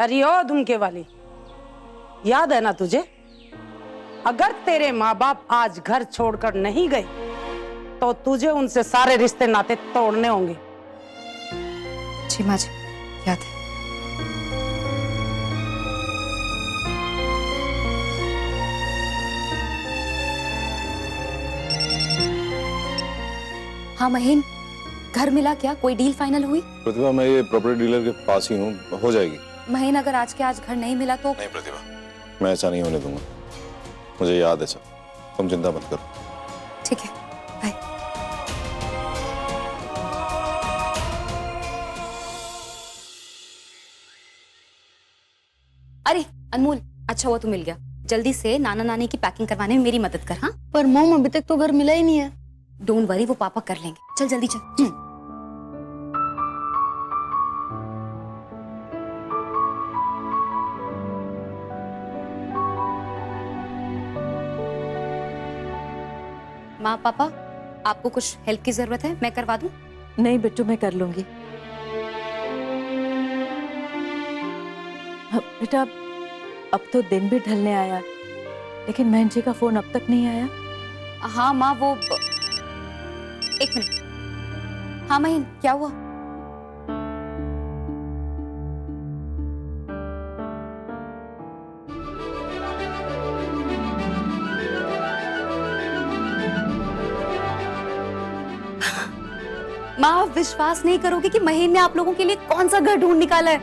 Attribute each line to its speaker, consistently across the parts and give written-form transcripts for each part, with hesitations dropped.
Speaker 1: अरे ओ दुमके वाली, याद है ना तुझे? अगर तेरे माँ बाप आज घर छोड़कर नहीं गए तो तुझे उनसे सारे रिश्ते नाते तोड़ने होंगे।
Speaker 2: जी माँ जी, याद है। हाँ महीन, घर मिला क्या? कोई डील फाइनल हुई?
Speaker 3: प्रतिभा, मैं ये प्रॉपर्टी डीलर के पास ही हूँ, हो जाएगी।
Speaker 2: महीन, अगर आज के आज घर नहीं मिला तो?
Speaker 3: नहीं प्रतिभा, मैं ऐसा नहीं होने दूंगा। मुझे याद है सब, तुम चिंता मत करो।
Speaker 2: ठीक है, बाय। अरे अनमोल, अच्छा हुआ तू मिल गया। जल्दी से नाना नानी की पैकिंग करवाने में मेरी मदद कर। हाँ,
Speaker 4: पर मॉम अभी तक तो घर मिला ही नहीं है।
Speaker 2: डोंट वरी, वो पापा कर लेंगे। चल जल्दी चल। माँ पापा, आपको कुछ हेल्प की जरूरत है? मैं करवा दूं?
Speaker 4: नहीं बिट्टू, मैं कर लूंगी। बेटा, अब तो दिन भी ढलने आया, लेकिन महन जी का फोन अब तक नहीं आया।
Speaker 2: हाँ माँ, वो एक मिनट। हाँ महीन, क्या हुआ? माँ, आप विश्वास नहीं करोगे कि महीन ने आप लोगों के लिए कौन सा घर ढूंढ निकाला है।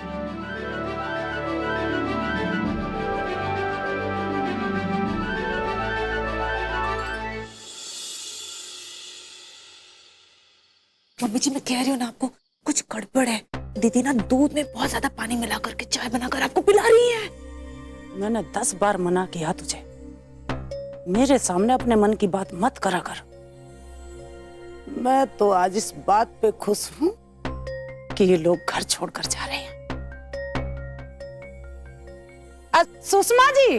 Speaker 5: मम्मी जी, मैं कह रही हूँ ना आपको, कुछ गड़बड़ है। दीदी ना दूध में बहुत ज्यादा पानी मिला करके चाय बनाकर आपको पिला रही है।
Speaker 1: मैंने 10 बार मना किया तुझे, मेरे सामने अपने मन की बात मत करा कर। मैं तो आज इस बात पे खुश हूं कि ये लोग घर छोड़कर जा रहे हैं। सुषमा जी,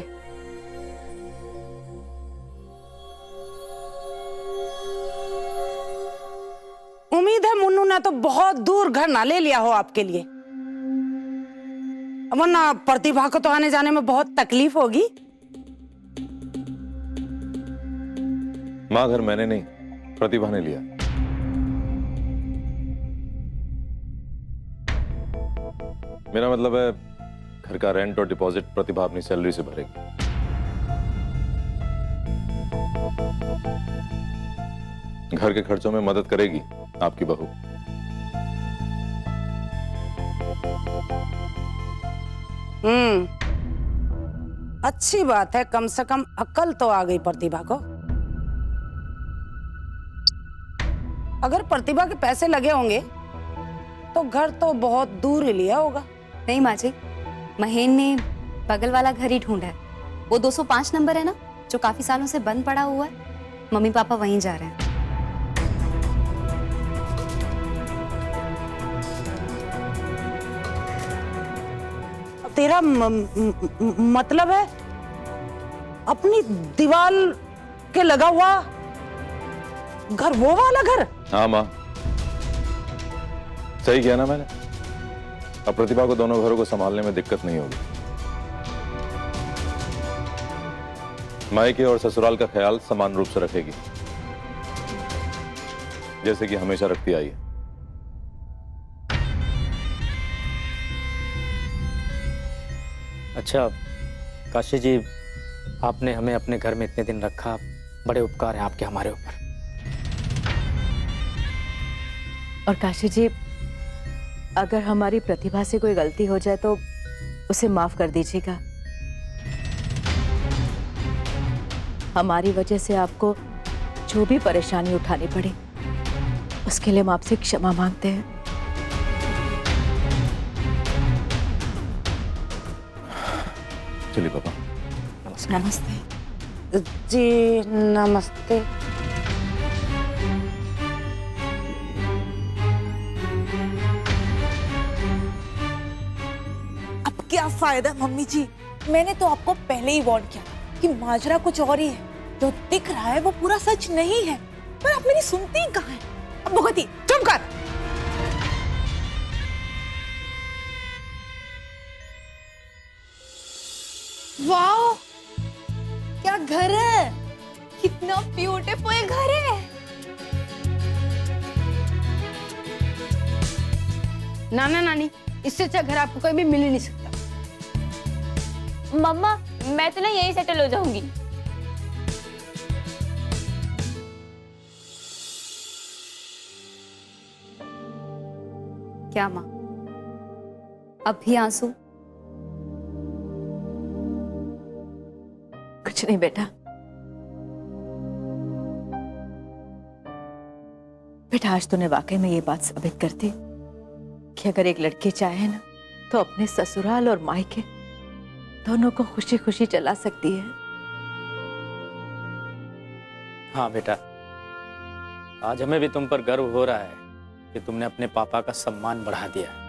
Speaker 1: उम्मीद है मुन्नू ने तो बहुत दूर घर ना ले लिया हो आपके लिए, वरना प्रतिभा को तो आने जाने में बहुत तकलीफ होगी।
Speaker 3: माँ, घर मैंने नहीं, प्रतिभा ने लिया। मेरा मतलब है, घर का रेंट और डिपॉजिट प्रतिभा अपनी सैलरी से भरेगी। घर के खर्चों में मदद करेगी आपकी बहू।
Speaker 1: अच्छी बात है, कम से कम अक्ल तो आ गई प्रतिभा को। अगर प्रतिभा के पैसे लगे होंगे तो घर तो बहुत दूर ही लिया होगा।
Speaker 2: नहीं माँ जी, महेन ने बगल वाला घर ही ढूंढा है। वो 205 नंबर है ना, जो काफी सालों से बंद पड़ा हुआ है। मम्मी पापा वहीं जा रहे हैं।
Speaker 1: तेरा मतलब है अपनी दीवार के लगा हुआ घर, वो वाला घर?
Speaker 3: हाँ माँ, सही किया ना मैंने। अब प्रतिभा को दोनों घरों को संभालने में दिक्कत नहीं होगी। मायके और ससुराल का ख्याल समान रूप से रखेगी, जैसे कि हमेशा रखती आई है।
Speaker 6: अच्छा काशी जी, आपने हमें अपने घर में इतने दिन रखा, बड़े उपकार हैं आपके हमारे ऊपर।
Speaker 4: और काशी जी, अगर हमारी प्रतिभा से कोई गलती हो जाए तो उसे माफ कर दीजिएगा। हमारी वजह से आपको जो भी परेशानी उठानी पड़ी, उसके लिए हम आपसे क्षमा मांगते हैं।
Speaker 3: चलिए पापा।
Speaker 2: नमस्ते।
Speaker 1: जी नमस्ते।
Speaker 5: अब क्या फायदा मम्मी जी, मैंने तो आपको पहले ही वार्न किया कि माजरा कुछ और ही है। जो दिख रहा है वो पूरा सच नहीं है, पर आप मेरी सुनती ही कहाँ है? अब भगवती
Speaker 1: चुप कर।
Speaker 5: वाओ, क्या घर है, कितना ब्यूटीफुल घर है।
Speaker 7: नाना नानी, इससे अच्छा घर आपको कहीं भी मिल ही नहीं सकता।
Speaker 8: मम्मा, मैं तो ना यही सेटल हो जाऊंगी।
Speaker 2: क्या माँ, अब भी आंसू?
Speaker 4: कुछ नहीं बेटा, बेटा आज तूने वाकई में ये बात साबित कर दी कि अगर एक लड़की चाहे ना तो अपने ससुराल और मायके दोनों को खुशी खुशी चला सकती है।
Speaker 6: हाँ बेटा, आज हमें भी तुम पर गर्व हो रहा है कि तुमने अपने पापा का सम्मान बढ़ा दिया है।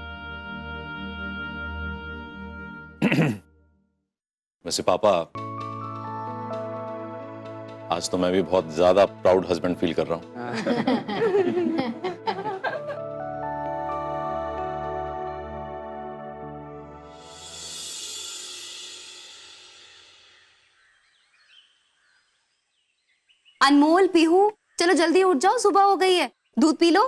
Speaker 3: वैसे पापा, आज तो मैं भी बहुत ज्यादा प्राउड हस्बैंड फील कर रहा हूँ।
Speaker 2: अनमोल, पीहू, चलो जल्दी उठ जाओ, सुबह हो गई है, दूध पी लो।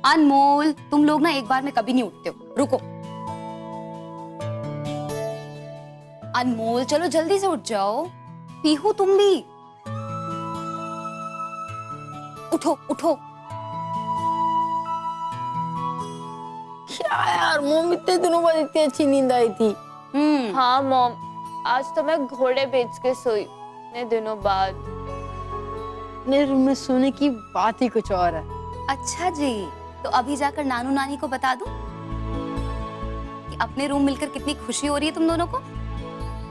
Speaker 2: अनमोल, तुम लोग ना एक बार में कभी नहीं उठते हो, रुको। अनमोल, चलो जल्दी से उठ जाओ। पीहू, तुम भी उठो उठो।
Speaker 7: क्या यार मॉम, इतने दिनों बाद इतनी अच्छी नींद आई थी।
Speaker 8: हाँ मॉम, आज तो मैं घोड़े बेच के सोई इतने दिनों बाद।
Speaker 7: मेरे रूम में सोने की बात ही कुछ और है।
Speaker 2: अच्छा जी, तो अभी जाकर नानू नानी को बता दूं कि अपने रूम मिलकर कितनी खुशी हो रही है तुम दोनों को।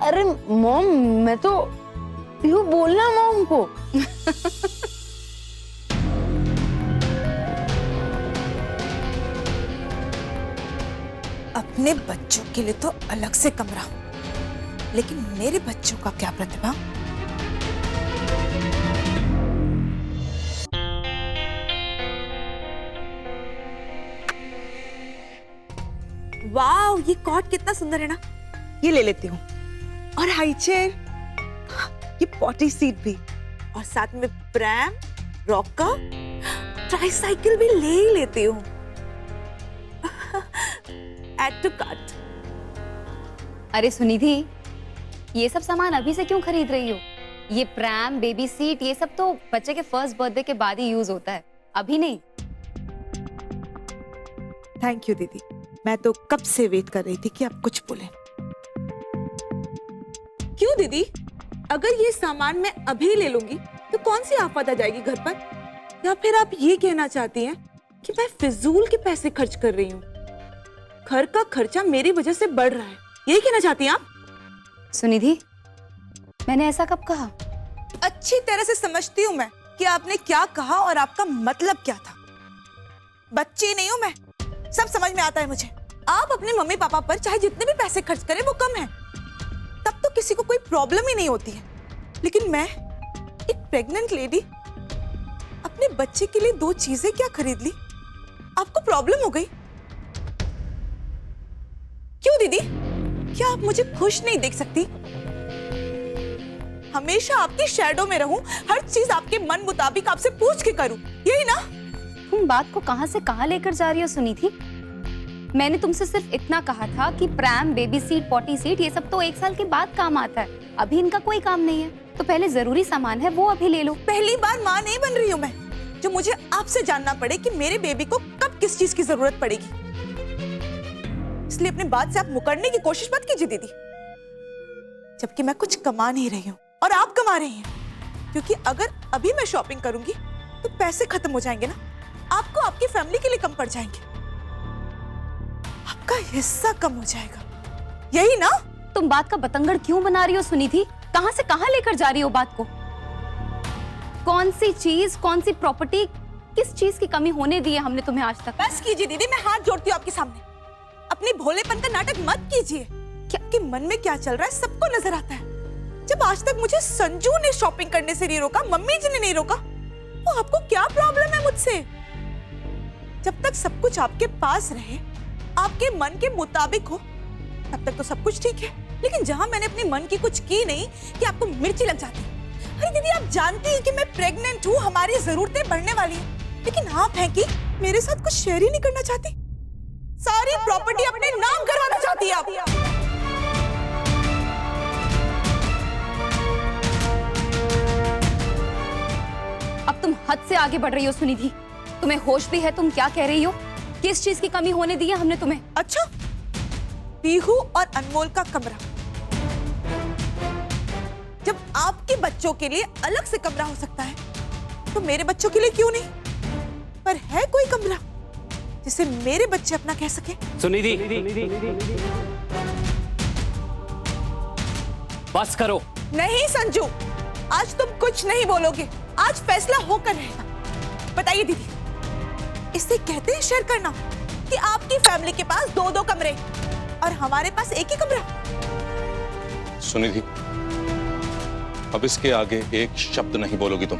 Speaker 7: अरे मॉम, मैं तो पीहू बोलना मॉम को।
Speaker 5: अपने बच्चों के लिए तो अलग से कमरा, लेकिन मेरे बच्चों का क्या प्रतिभा। वाओ, ये कॉट कितना सुंदर है ना, ये ले लेती हूँ। और हाई चेयर, ये पॉटी सीट भी, और साथ में प्रैम, रॉकर, ट्राइसाइकिल भी ले ही लेती हूँ। Add to cart.
Speaker 2: अरे सुनिधि, ये सब सामान अभी से क्यों खरीद रही हो? ये प्रैम, बेबी सीट, ये सब तो बच्चे के फर्स्ट बर्थडे के बाद ही यूज होता है, अभी नहीं।
Speaker 5: थैंक यू दीदी, मैं तो कब से वेट कर रही थी कि आप कुछ बोले। क्यों दीदी, अगर ये सामान मैं अभी ले लूंगी तो कौन सी आफत आ जाएगी घर पर? या फिर आप ये कहना चाहती हैं कि मैं फिजूल के पैसे खर्च कर रही हूँ? घर का खर्चा मेरी वजह से बढ़ रहा है, यही कहना चाहती हैं आप?
Speaker 2: सुनिधि, मैंने ऐसा कब कहा?
Speaker 5: अच्छी तरह से समझती हूँ मैं कि आपने क्या कहा और आपका मतलब क्या था। बच्ची नहीं हूं मैं, सब समझ में आता है मुझे। आप अपने मम्मी पापा पर चाहे जितने भी पैसे खर्च करें वो कम है, तब तो किसी को कोई प्रॉब्लम ही नहीं होती है। लेकिन मैं, एक प्रेग्नेंट लेडी, अपने बच्चे के लिए 2 चीजें क्या खरीद ली, आपको प्रॉब्लम हो गई? क्यों दीदी, क्या आप मुझे खुश नहीं देख सकती? हमेशा आपकी शैडो में रहूं, हर चीज आपके मन मुताबिक आपसे पूछ के करूं, यही ना?
Speaker 2: तुम बात को कहां से कहां लेकर जा रही हो सुनिधि? मैंने तुमसे सिर्फ इतना कहा था कि pram, baby seat, potty seat, ये सब तो 1 साल के बाद काम आता है, अभी इनका कोई काम नहीं है, तो पहले जरूरी सामान है वो अभी ले लो।
Speaker 5: पहली बार माँ नहीं बन रही हूँ मैं, जो मुझे आपसे जानना पड़े कि मेरे बेबी को कब किस चीज की जरूरत पड़ेगी। इसलिए अपनी बात से आप मुकरने की कोशिश मत कीजिए दीदी, जबकि मैं कुछ कमा नहीं रही हूँ और आप कमा रही हैं। क्योंकि अगर अभी मैं शॉपिंग करूंगी तो पैसे खत्म हो जाएंगे ना, आपको आपकी फैमिली के लिए कम पड़ जाएंगे, आपका हिस्सा कम हो जाएगा, यही ना?
Speaker 2: तुम बात का बतंगड़ क्यों बना रही हो सुनिधि? कहां से कहां लेकर जा रही हो बात को? कौन सी चीज, कौन सी प्रॉपर्टी, किस चीज की कमी होने दी है हमने तुम्हें आज तक?
Speaker 5: बस कीजिए दीदी, मैं हाथ जोड़ती हूँ आपके सामने। अपनी भोलेपन का नाटक मत कीजिए। क्या कि मन में क्या चल रहा है सबको नजर आता है। जब आज तक मुझे संजू ने शॉपिंग करने से नहीं रोका, मम्मी जी ने नहीं रोका, तो आपको क्या प्रॉब्लम है मुझसे? जब तक सब कुछ आपके पास रहे, आपके मन के मुताबिक हो तब तक तो सब कुछ ठीक है, लेकिन जहां मैंने अपने मन की कुछ की नहीं कि आपको मिर्ची लग जाती। अरे दीदी, आप जानती हैं कि मैं प्रेग्नेंट हूँ, हमारी जरूरतें बढ़ने वाली हैं, लेकिन आप हैं कि मेरे साथ कुछ शेयर ही नहीं करना चाहती। सारी प्रॉपर्टी अपने नाम करवाना चाहती है आप।
Speaker 2: अब तुम हद से आगे बढ़ रही हो सुनिधि। तुम्हें होश भी है? तुम क्या कह रही हो? किस चीज की कमी होने दी है हमने तुम्हें?
Speaker 5: अच्छा, पीहू और अनमोल का कमरा। जब आपके बच्चों के लिए अलग से कमरा हो सकता है, तो मेरे बच्चों के लिए क्यों नहीं? पर है कोई कमरा जिसे मेरे बच्चे अपना कह सके?
Speaker 6: सुनिधि, बस करो।
Speaker 5: नहीं संजू, आज तुम कुछ नहीं बोलोगे। आज फैसला होकर रहेगा। बताइए दीदी, इसे कहते हैं शेयर करना कि आपकी फैमिली के पास 2-2 कमरे और हमारे पास एक ही कमरा?
Speaker 3: सुनिधि, अब इसके आगे एक शब्द नहीं बोलोगी तुम।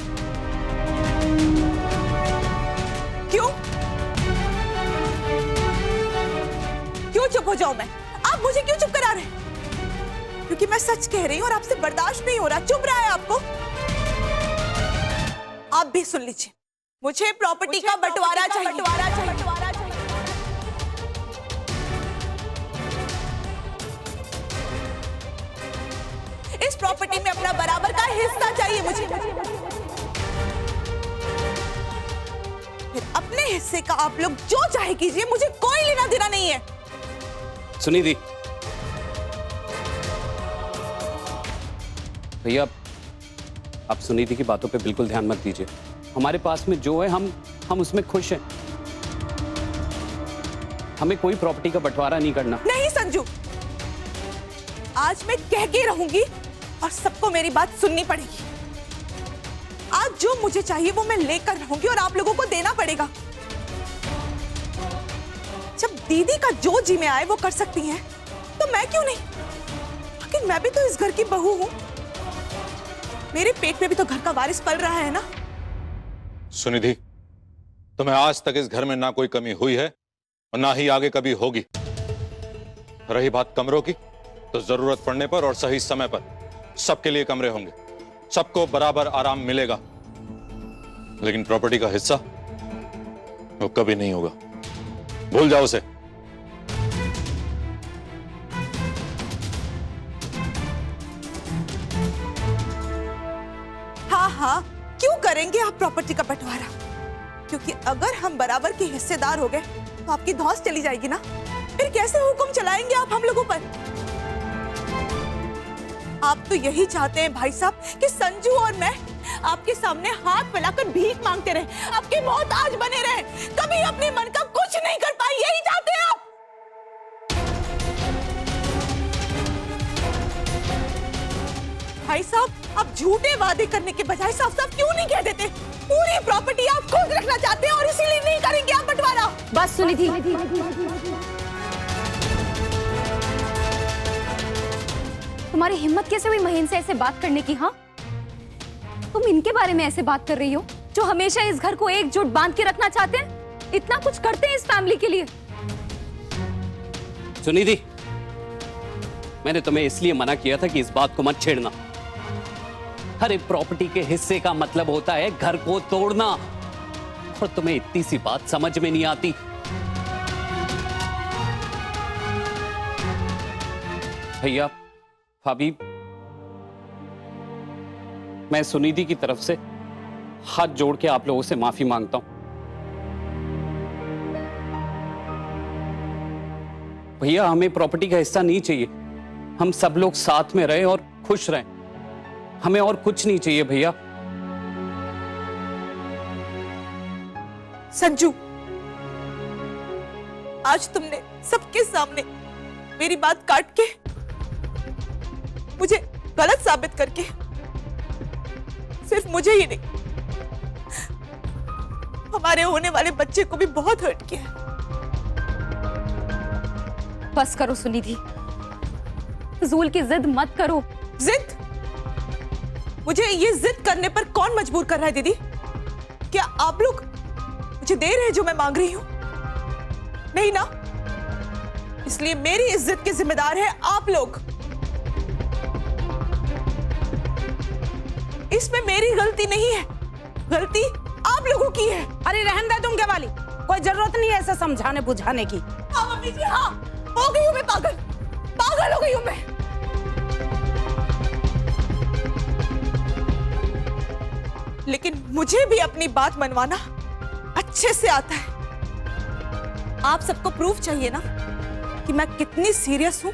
Speaker 5: क्यों? क्यों चुप हो जाऊं मैं? आप मुझे क्यों चुप करा रहे हैं? क्योंकि मैं सच कह रही हूं और आपसे बर्दाश्त नहीं हो रहा। चुप रहा है आपको? आप भी सुन लीजिए, मुझे प्रॉपर्टी का बंटवारा चाहिए। इस प्रॉपर्टी में अपना बराबर का हिस्सा चाहिए मुझे। फिर अपने हिस्से का आप लोग जो चाहे कीजिए, मुझे कोई लेना देना नहीं है।
Speaker 6: सुनिधि, भैया आप सुनिधि की बातों पे बिल्कुल ध्यान मत दीजिए। हमारे पास में जो है हम उसमें खुश हैं। हमें कोई प्रॉपर्टी का बंटवारा नहीं करना।
Speaker 5: नहीं संजू, आज मैं कह के रहूंगी और सबको मेरी बात सुननी पड़ेगी। आज जो मुझे चाहिए वो मैं लेकर रहूंगी और आप लोगों को देना पड़ेगा। जब दीदी का जो जी में आए वो कर सकती हैं, तो मैं क्यों नहीं? आखिर मैं भी तो इस घर की बहू हूं। मेरे पेट में भी तो घर का वारिस पल रहा है ना।
Speaker 3: सुनिधि, तुम्हें आज तक इस घर में ना कोई कमी हुई है और ना ही आगे कभी होगी। रही बात कमरों की, तो जरूरत पड़ने पर और सही समय पर सबके लिए कमरे होंगे, सबको बराबर आराम मिलेगा। लेकिन प्रॉपर्टी का हिस्सा वो कभी नहीं होगा। भूल जाओ उसे।
Speaker 5: हाँ, क्यों करेंगे आप प्रॉपर्टी का बंटवारा? क्योंकि अगर हम बराबर के हिस्सेदार हो गए तो आपकी धौंस चली जाएगी ना। फिर कैसे हुक्म चलाएंगे आप हम लोगों पर? आप तो यही चाहते हैं भाई साहब कि संजू और मैं आपके सामने हाथ फैलाकर भीख मांगते रहे, आपके मोहताज बने रहे, कभी अपने मन का कुछ नहीं कर पाए। यही चाहते हैं आप? भाई साहब, आप झूठे वादे करने के बजाय साफ साफ क्यों नहीं कह देते? पूरी प्रॉपर्टी आप खुद रखना चाहते हैं और इसीलिए नहीं करेंगे आप बंटवारा।
Speaker 2: बस सुनिधि, तुम्हारी हिम्मत कैसे हुई महेंद्र से ऐसे बात करने की? हाँ, तुम इनके बारे में ऐसे बात कर रही हो जो हमेशा इस घर को एकजुट बांध के रखना चाहते हैं, इतना कुछ करते हैं इस फैमिली के लिए।
Speaker 6: सुनिधि, मैंने तुम्हें इसलिए मना किया था कि इस बात को मत छेड़ना। हर एक प्रॉपर्टी के हिस्से का मतलब होता है घर को तोड़ना, और तुम्हें इतनी सी बात समझ में नहीं आती। भैया, भाभी, मैं सुनिधि की तरफ से हाथ जोड़ के आप लोगों से माफी मांगता हूं। भैया, हमें प्रॉपर्टी का हिस्सा नहीं चाहिए। हम सब लोग साथ में रहें और खुश रहें। हमें और कुछ नहीं चाहिए भैया।
Speaker 5: संजू, आज तुमने सबके सामने मेरी बात काट के मुझे गलत साबित करके सिर्फ मुझे ही नहीं, हमारे होने वाले बच्चे को भी बहुत हर्ट किया है।
Speaker 2: बस करो सुनिधि, फजूल की जिद मत करो।
Speaker 5: जिद? मुझे ये जिद करने पर कौन मजबूर कर रहा है दीदी? क्या आप लोग मुझे दे रहे हैं जो मैं मांग रही हूं? नहीं ना? इसलिए मेरी इज्जत के जिम्मेदार है आप लोग। इसमें मेरी गलती नहीं है, गलती आप लोगों की है।
Speaker 1: अरे रहने दे तुम, क्या वाली, कोई जरूरत नहीं है ऐसा समझाने बुझाने की।
Speaker 5: हाँ मम्मी जी, हाँ हो गई हूँ मैं पागल, पागल हो गई हूँ मैं। लेकिन मुझे भी अपनी बात मनवाना अच्छे से आता है। आप सबको प्रूफ चाहिए ना कि मैं कितनी सीरियस हूं।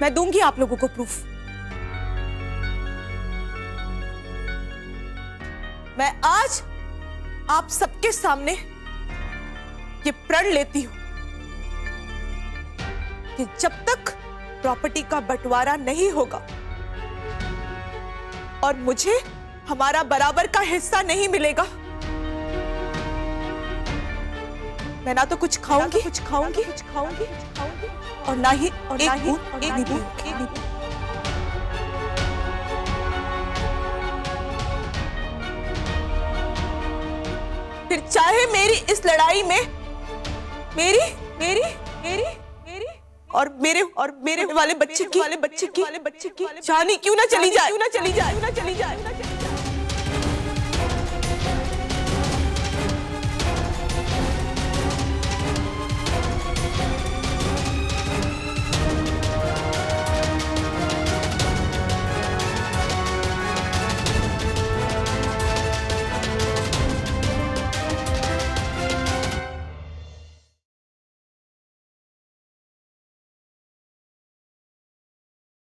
Speaker 5: मैं दूंगी आप लोगों को प्रूफ। मैं आज आप सबके सामने ये प्रण लेती हूं कि जब तक प्रॉपर्टी का बंटवारा नहीं होगा और मुझे हमारा बराबर का हिस्सा नहीं मिलेगा, मैं ना तो कुछ खाऊंगी और ना ही एक बूंद। फिर चाहे मेरी इस लड़ाई में मेरी और मेरे वाले बच्चे की जानी क्यों ना चली जाए।